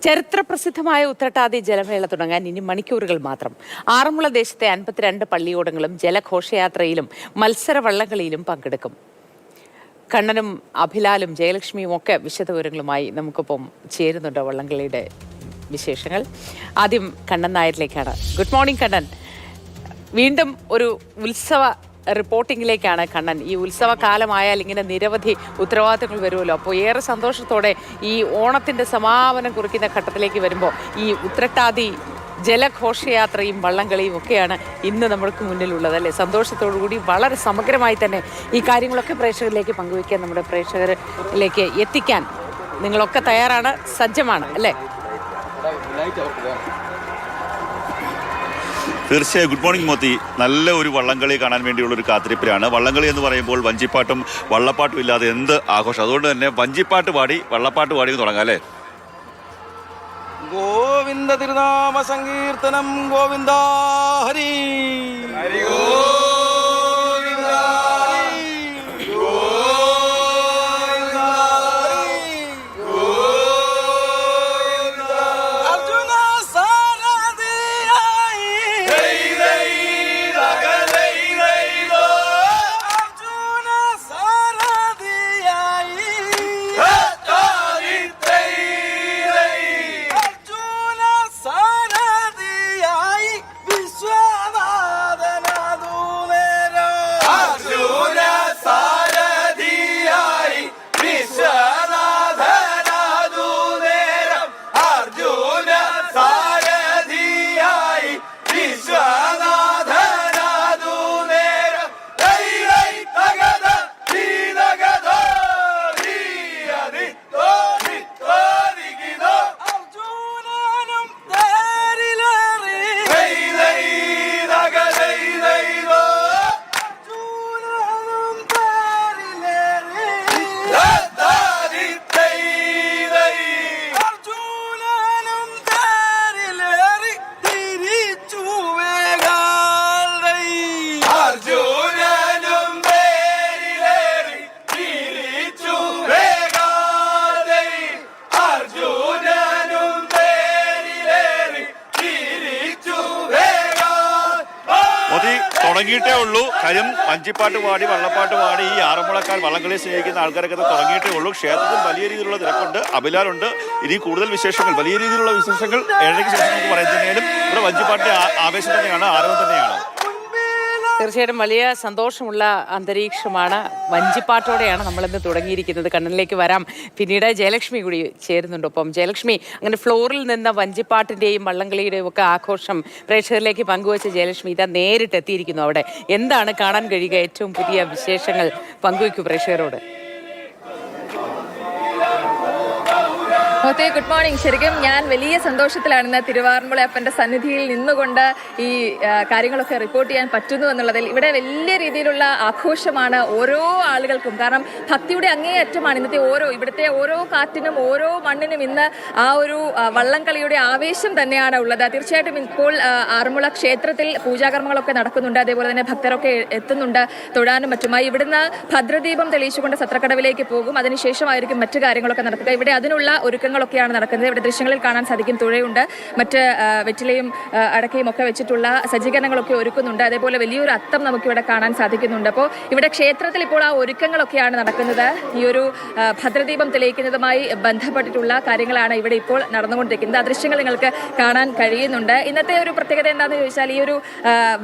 ചരിത്രപ്രസിദ്ധമായ ഉത്രട്ടാതി ജലമേള തുടങ്ങാൻ ഇനി മണിക്കൂറുകൾ മാത്രം. ആറന്മുള ദേശത്തെ 52 പള്ളിയോടങ്ങളും ജലഘോഷയാത്രയിലും മത്സരവള്ളംകളിയിലും പങ്കെടുക്കും. കണ്ണനും അഭിലാലും ജയലക്ഷ്മിയും ഒക്കെ വിശദവിവരങ്ങളുമായി നമുക്കൊപ്പം ചേരുന്നുണ്ട്. വള്ളംകളിയുടെ വിശേഷങ്ങൾ ആദ്യം കണ്ണൻ നായരിലേക്കാണ്. Good morning Kannan. വീണ്ടും ഒരു ഉത്സവ റിപ്പോർട്ടിങ്ങിലേക്കാണ് കണ്ണൻ. ഈ ഉത്സവകാലമായാൽ ഇങ്ങനെ നിരവധി ഉത്തരവാദിത്തങ്ങൾ വരുമല്ലോ. അപ്പോൾ ഏറെ സന്തോഷത്തോടെ ഈ ഓണത്തിൻ്റെ സമാപനം കുറിക്കുന്ന ഘട്ടത്തിലേക്ക് വരുമ്പോൾ ഈ ഉത്രട്ടാതി ജലഘോഷയാത്രയും വള്ളംകളിയും ഒക്കെയാണ് ഇന്ന് നമ്മൾക്ക് മുന്നിലുള്ളത് അല്ലേ? സന്തോഷത്തോടു കൂടി വളരെ സമഗ്രമായി തന്നെ ഈ കാര്യങ്ങളൊക്കെ പ്രേക്ഷകരിലേക്ക് പങ്കുവയ്ക്കാൻ, നമ്മുടെ പ്രേക്ഷകരിലേക്ക് എത്തിക്കാൻ നിങ്ങളൊക്കെ തയ്യാറാണ്, സജ്ജമാണ് അല്ലേ? തീർച്ചയായും. Good morning Mothi. നല്ല ഒരു വള്ളംകളി കാണാൻ വേണ്ടിയുള്ളൊരു കാത്തിരിപ്പിലാണ്. വള്ളംകളി എന്ന് പറയുമ്പോൾ വഞ്ചിപ്പാട്ടും വള്ളപ്പാട്ടും ഇല്ലാതെ എന്ത് ആഘോഷം. അതുകൊണ്ട് തന്നെ വഞ്ചിപ്പാട്ട് പാടി വള്ളപ്പാട്ട് പാടി തുടങ്ങാം അല്ലേ? ഗോവിന്ദ തിരുനാമ സങ്കീർത്തനം ഗോവിന്ദ ഹരി ഹരി തുടങ്ങിയിട്ടേ ഉള്ളൂ. കാര്യം വഞ്ചിപ്പാട്ട് പാടി വള്ളപ്പാട്ട് പാടി ഈ ആറന്മുളക്കാർ വള്ളംകളി സ്നേഹിക്കുന്ന ആൾക്കാരൊക്കെ തുടങ്ങിയിട്ടേ ഉള്ളൂ. ക്ഷേത്രത്തിൽ വലിയ രീതിയിലുള്ള തിരക്കുണ്ട്, അഭിലാലുണ്ട്. ഇനി കൂടുതൽ വിശേഷങ്ങൾ, വലിയ രീതിയിലുള്ള വിശേഷങ്ങൾ 7:30 ശേഷം നമുക്ക് പറയുന്നതിനും ഇവിടെ വഞ്ചിപ്പാട്ടിന്റെ ആവേശം തന്നെയാണ്, ആരവം തന്നെയാണ്. തീർച്ചയായിട്ടും വലിയ സന്തോഷമുള്ള അന്തരീക്ഷമാണ്. വഞ്ചിപ്പാട്ടോടെയാണ് നമ്മളിന്ന് തുടങ്ങിയിരിക്കുന്നത്. കണ്ണനിലേക്ക് വരാം. പിന്നീട് ജയലക്ഷ്മി കൂടി ചേരുന്നുണ്ട്. ഒപ്പം ജയലക്ഷ്മി, അങ്ങനെ ഫ്ലോറിൽ നിന്ന് വഞ്ചിപ്പാട്ടിൻ്റെയും വള്ളംകളിയുടെയും ഒക്കെ ആഘോഷം പ്രേക്ഷകരിലേക്ക് പങ്കുവച്ച ജയലക്ഷ്മി ഇതാ നേരിട്ട് എത്തിയിരിക്കുന്നു. അവിടെ എന്താണ് കാണാൻ കഴിയുക? ഏറ്റവും പുതിയ വിശേഷങ്ങൾ പങ്കുവയ്ക്കൂ പ്രേക്ഷകരോട്. Good morning. ശരിക്കും ഞാൻ വലിയ സന്തോഷത്തിലാണ് ഇന്ന് തിരുവാറന്മുള അപ്പൻ്റെ സന്നിധിയിൽ നിന്നുകൊണ്ട് ഈ കാര്യങ്ങളൊക്കെ റിപ്പോർട്ട് ചെയ്യാൻ പറ്റുന്നു എന്നുള്ളതിൽ. ഇവിടെ വലിയ രീതിയിലുള്ള ആഘോഷമാണ് ഓരോ ആളുകൾക്കും. കാരണം ഭക്തിയുടെ അങ്ങേയറ്റമാണ് ഇന്നത്തെ ഇവിടുത്തെ ഓരോ കാറ്റിനും ഓരോ മണ്ണിനും ഇന്ന് ആ ഒരു വള്ളംകളിയുടെ ആവേശം തന്നെയാണ് ഉള്ളത്. തീർച്ചയായിട്ടും ഇപ്പോൾ ആറന്മുള ക്ഷേത്രത്തിൽ പൂജാകർമ്മങ്ങളൊക്കെ നടക്കുന്നുണ്ട്. അതേപോലെ തന്നെ ഭക്തരൊക്കെ എത്തുന്നുണ്ട് തൊഴാനും മറ്റുമായി. ഇവിടുന്ന് ഭദ്രദീപം തെളിയിച്ചുകൊണ്ട് സത്രക്കടവിലേക്ക് പോകും. അതിനുശേഷമായിരിക്കും മറ്റു കാര്യങ്ങളൊക്കെ നടക്കുക. ഇവിടെ അതിനുള്ള ഒരുക്കങ്ങളൊക്കെയാണ് നടക്കുന്നത്. ഇവിടെ ദൃശ്യങ്ങളിൽ കാണാൻ സാധിക്കും. തുഴയുണ്ട്, മറ്റ് വെറ്റിലയും അടക്കയും ഒക്കെ വെച്ചിട്ടുള്ള സജ്ജീകരണങ്ങളൊക്കെ ഒരുക്കുന്നുണ്ട്. അതേപോലെ വലിയൊരു അത്തം നമുക്കിവിടെ കാണാൻ സാധിക്കുന്നുണ്ട്. അപ്പോൾ ഇവിടെ ക്ഷേത്രത്തിൽ ഇപ്പോൾ ആ ഒരുക്കങ്ങളൊക്കെയാണ് നടക്കുന്നത്. ഈ ഒരു ഭദ്രദീപം തെളിയിക്കുന്നതുമായി ബന്ധപ്പെട്ടിട്ടുള്ള കാര്യങ്ങളാണ് ഇവിടെ ഇപ്പോൾ നടന്നുകൊണ്ടിരിക്കുന്നത്. ആ ദൃശ്യങ്ങൾ നിങ്ങൾക്ക് കാണാൻ കഴിയുന്നുണ്ട്. ഇന്നത്തെ ഒരു പ്രത്യേകത എന്താണെന്ന് ചോദിച്ചാൽ ഈ ഒരു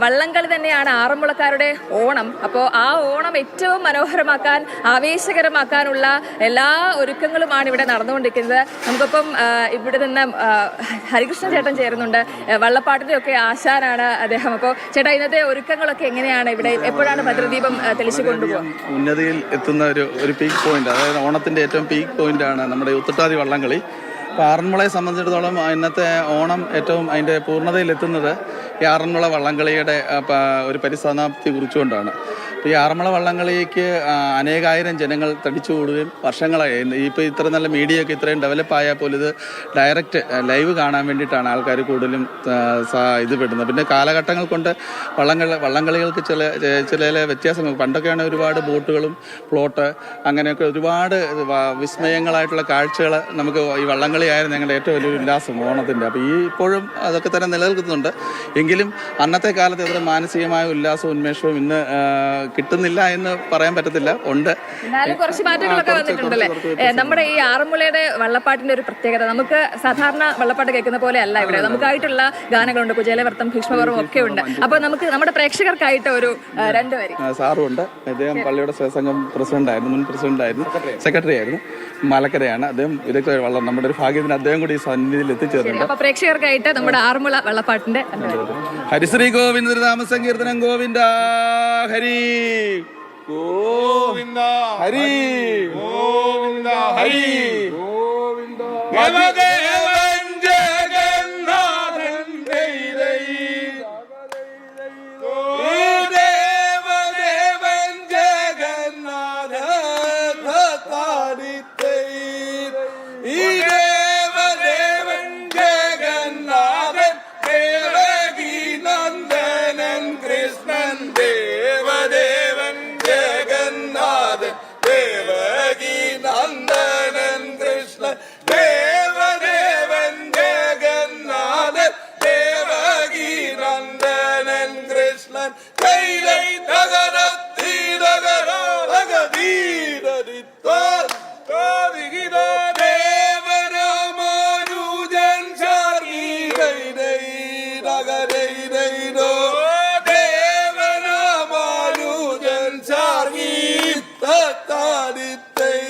വള്ളംകളി തന്നെയാണ് ആറന്മുളക്കാരുടെ ഓണം. അപ്പോൾ ആ ഓണം ഏറ്റവും മനോഹരമാക്കാൻ, ആവേശകരമാക്കാനുള്ള എല്ലാ ഒരുക്കങ്ങളുമാണ് ഇവിടെ നടന്നുകൊണ്ടിരിക്കുന്നത്. നമുക്കൊപ്പം ഇവിടെ നിന്ന് ഹരികൃഷ്ണൻ ചേട്ടൻ ചേരുന്നുണ്ട്. വള്ളപ്പാട്ടിന്റെ ഒക്കെ ആശാനാണ് അദ്ദേഹം. അപ്പോൾ ചേട്ടാ, ഇന്നത്തെ ഒരുക്കങ്ങളൊക്കെ എങ്ങനെയാണ്? ഇവിടെ എപ്പോഴാണ് ഭദ്രദീപം തെളിച്ചു കൊണ്ടുപോകുന്നത്? ഉന്നതിയിൽ എത്തുന്ന ഒരു പീക്ക് പോയിന്റ്, അതായത് ഓണത്തിന്റെ ഏറ്റവും പീക്ക് പോയിന്റ് ആണ് നമ്മുടെ ഉത്രട്ടാതി വള്ളംകളി. അപ്പോൾ ആറന്മുളയെ സംബന്ധിച്ചിടത്തോളം ഇന്നത്തെ ഓണം ഏറ്റവും അതിൻ്റെ പൂർണ്ണതയിലെത്തുന്നത് ഈ ആറന്മുള വള്ളംകളിയുടെ ഒരു പരിസമാപ്തി കുറിച്ചുകൊണ്ടാണ്. ഈ ആറന്മുള വള്ളംകളിക്ക് അനേകായിരം ജനങ്ങൾ തടിച്ചുകൂടുകയും വർഷങ്ങളായി ഇപ്പോൾ ഇത്ര നല്ല മീഡിയ ഒക്കെ ഇത്രയും ഡെവലപ്പ് ആയാൽ പോലും ഇത് ഡയറക്റ്റ് ലൈവ് കാണാൻ വേണ്ടിയിട്ടാണ് ആൾക്കാർ കൂടുതലും ഇത് വിടുന്നത്. പിന്നെ കാലഘട്ടങ്ങൾ കൊണ്ട് വള്ളംകളികൾക്ക് ചില വ്യത്യാസങ്ങൾ. പണ്ടൊക്കെയാണ് ഒരുപാട് ബോട്ടുകളും പ്ലോട്ട് അങ്ങനെയൊക്കെ ഒരുപാട് വിസ്മയങ്ങളായിട്ടുള്ള കാഴ്ചകൾ നമുക്ക് ഈ വള്ളംകളിയായിരുന്നു ഞങ്ങളുടെ ഏറ്റവും വലിയൊരു ഉല്ലാസം ഓണത്തിൻ്റെ. അപ്പോൾ ഇപ്പോഴും അതൊക്കെ തന്നെ നിലനിൽക്കുന്നുണ്ട്. എങ്കിലും അന്നത്തെ കാലത്ത് എത്ര മാനസികമായ ഉല്ലാസവും ഉന്മേഷവും ഇന്ന് കിട്ടുന്നില്ല എന്ന് പറയാൻ പറ്റത്തില്ല. ഉണ്ട്, എന്നാലും കുറച്ച് മാറ്റങ്ങളൊക്കെ വന്നിട്ടുണ്ടല്ലേ. നമ്മുടെ ഈ ആറന്മുളയുടെ വള്ളപ്പാട്ടിന്റെ ഒരു പ്രത്യേകത, നമുക്ക് സാധാരണ വള്ളപ്പാട്ട് കേൾക്കുന്ന പോലെ അല്ല ഇവിടെ. നമുക്കായിട്ടുള്ള ഗാനങ്ങളുണ്ട്, കുചേലവൃത്തം, ഭീഷ്മപർവം ഒക്കെ ഉണ്ട്. അപ്പൊ നമുക്ക് നമ്മുടെ പ്രേക്ഷകർക്കായിട്ട് ഒരു രണ്ടുപേര് സാറും ഉണ്ട്. അദ്ദേഹം പള്ളിയുടെ സംഘം പ്രസിഡന്റായിരുന്നു, മുൻ പ്രസിഡന്റായിരുന്നു, സെക്രട്ടറി ആയിരുന്നു, മലക്കരയാണ് അദ്ദേഹം. ഇതൊക്കെ നമ്മുടെ ഒരു ഭാഗ്യത്തിന് അദ്ദേഹം കൂടി ഈ സന്നിധിയിൽ എത്തിച്ചേർന്നുണ്ട്. അപ്പൊ പ്രേക്ഷകർക്കായിട്ട് നമ്മുടെ ആറന്മുള വള്ളപ്പാട്ടിന്റെ ഹരിശ്രീ ഗോവിന്ദ നാമ സങ്കീർത്തനം ഗോവിന്ദ ഹരി ഗോവിന്ദ ഹരി ഗോവിന്ദ ഹരി ഗോവിന്ദ ദേവദേവൻ ജഗന്നാഥൻ ദേവദേവൻ ജഗന്നാഥൻ ഈ ദേവദേവൻ ജഗന്നാഥൻ ദേവകി നന്ദനൻ കൃഷ്ണൻ ദേവദേവൻ ജഗന്നാഥൻ ദേവകി നന്ദനൻ കൃഷ്ണൻ ദേവദേവൻ ജഗന്നാഥൻ ദേവകി നന്ദനൻ കൃഷ്ണൻ കൈലൈ നഗരത്തി നഗരോ നഗധീരദിത്തോ കോവിഗിതോ ദേവരാമാനുജൻ ശാരീരൈ നഗരൈ നൈനോ ദേവരാമാനുജൻ ശാർഗീത്തത്താദിത്തൈ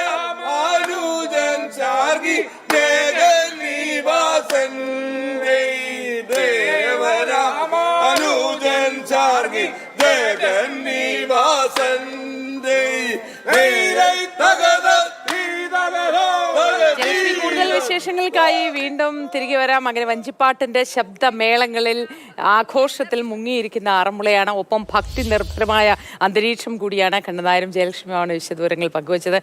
ദേവരാമാനുജൻ ശാർഗി ജഗന്നിവാസൻ ദേവരാമാനുജൻ ശാർഗി ജഗന്നിവാസൻ കൂടുതൽ വിശേഷങ്ങൾക്കായി വീണ്ടും തിരികെ വരാം. അങ്ങനെ വഞ്ചിപ്പാട്ടിന്റെ ശബ്ദമേളങ്ങളിൽ ആഘോഷത്തിൽ മുങ്ങിയിരിക്കുന്ന ആറന്മുളയാണ്. ഒപ്പം ഭക്തി നിർഭരമായ അന്തരീക്ഷം കൂടിയാണ്. കണ്ണനായരും ജയലക്ഷ്മിയുമാണ് വിശദവിവരങ്ങൾ പങ്കുവച്ചത്.